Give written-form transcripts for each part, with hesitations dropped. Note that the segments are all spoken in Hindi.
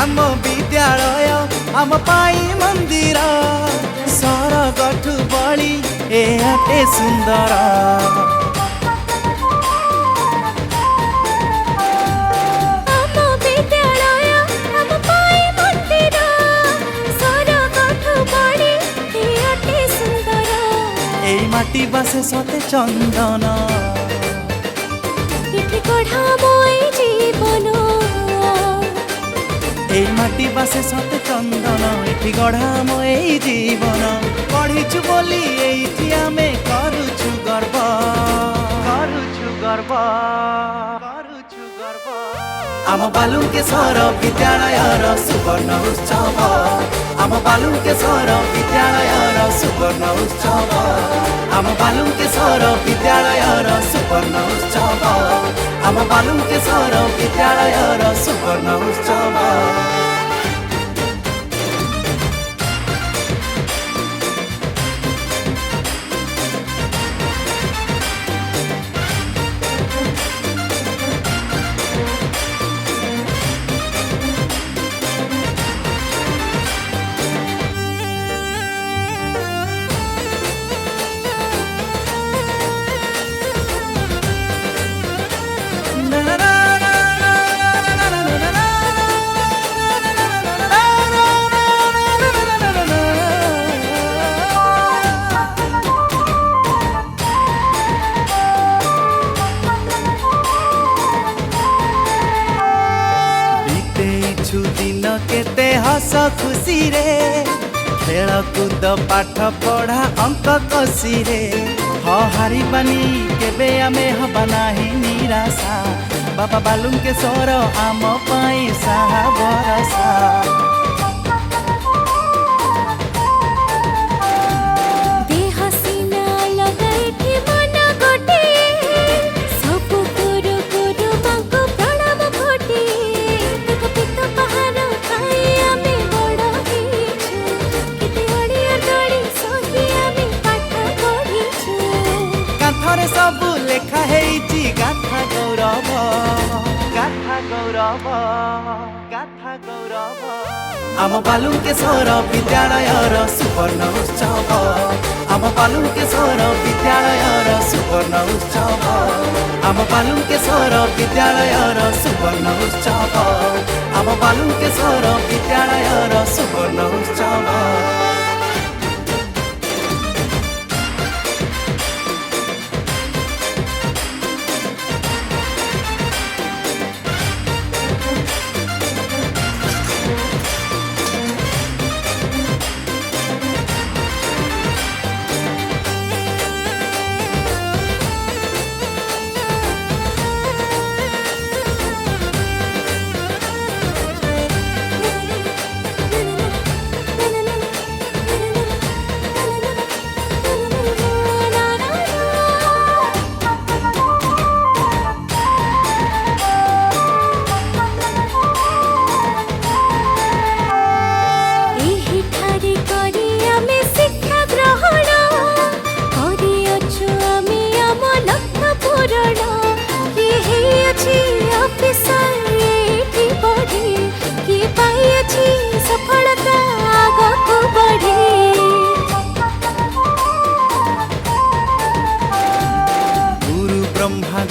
आम विद्यालय आम पाई मंदिर सरगठु बड़ी एटे सुंदर। माटी बासे सते चंदन इठी गढ़ामय जीवन এই মাটি বাসে সতে চন্দন এটি গড়াময় জীবন পড়িছু বলি এইটি আমি করুছু গর্ব করুছু গর্ব করুছু গর্ব। आम बालुकेश्वर विद्यालयर सुवर्ण उत्सव आम बालुकेश्वर विद्यालयर सुवर्ण उत्सव आम बालुकेश्वर विद्यालयर सुवर्ण उत्सव आम बालुकेश्वर विद्यालयर सुवर्ण उत्सव। दिन केते हस खुशी रे खेल कूद पाठ पढ़ा अंक कसी रे हारी बानी केबे आमे हबा नाही निराशा बाबा बालुकेश्वर आम पाई साहा भरसा। सबु लेखा हेइची गाथा गौरव गाथा गौरव गाथा गौरव। आम बालुकेश्वर विद्यालयर सुवर्ण उत्सव आम बालुकेश्वर विद्यालयर सुवर्ण उत्सव आम बालुकेश्वर विद्यालयर सुवर्ण उत्सव आम बालुकेश्वर विद्यालयर सुवर्ण उत्सव।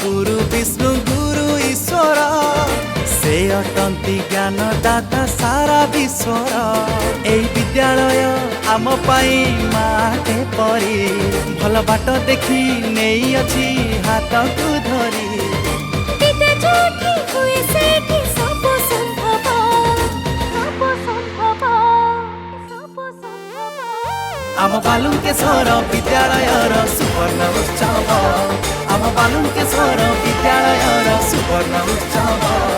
गुरु विष्णु गुरु ईश्वर से अटंती ज्ञान दाता सारा विश्वर ए विद्यालय आम पाई माटे परी भल बाट देखी नहीं अच्छी हाथ को धरी आम बालुकेश्वर विद्यालयर सुवर्ण उत्सव आम बालुकेश्वर विद्यालयर सुवर्ण उत्सव।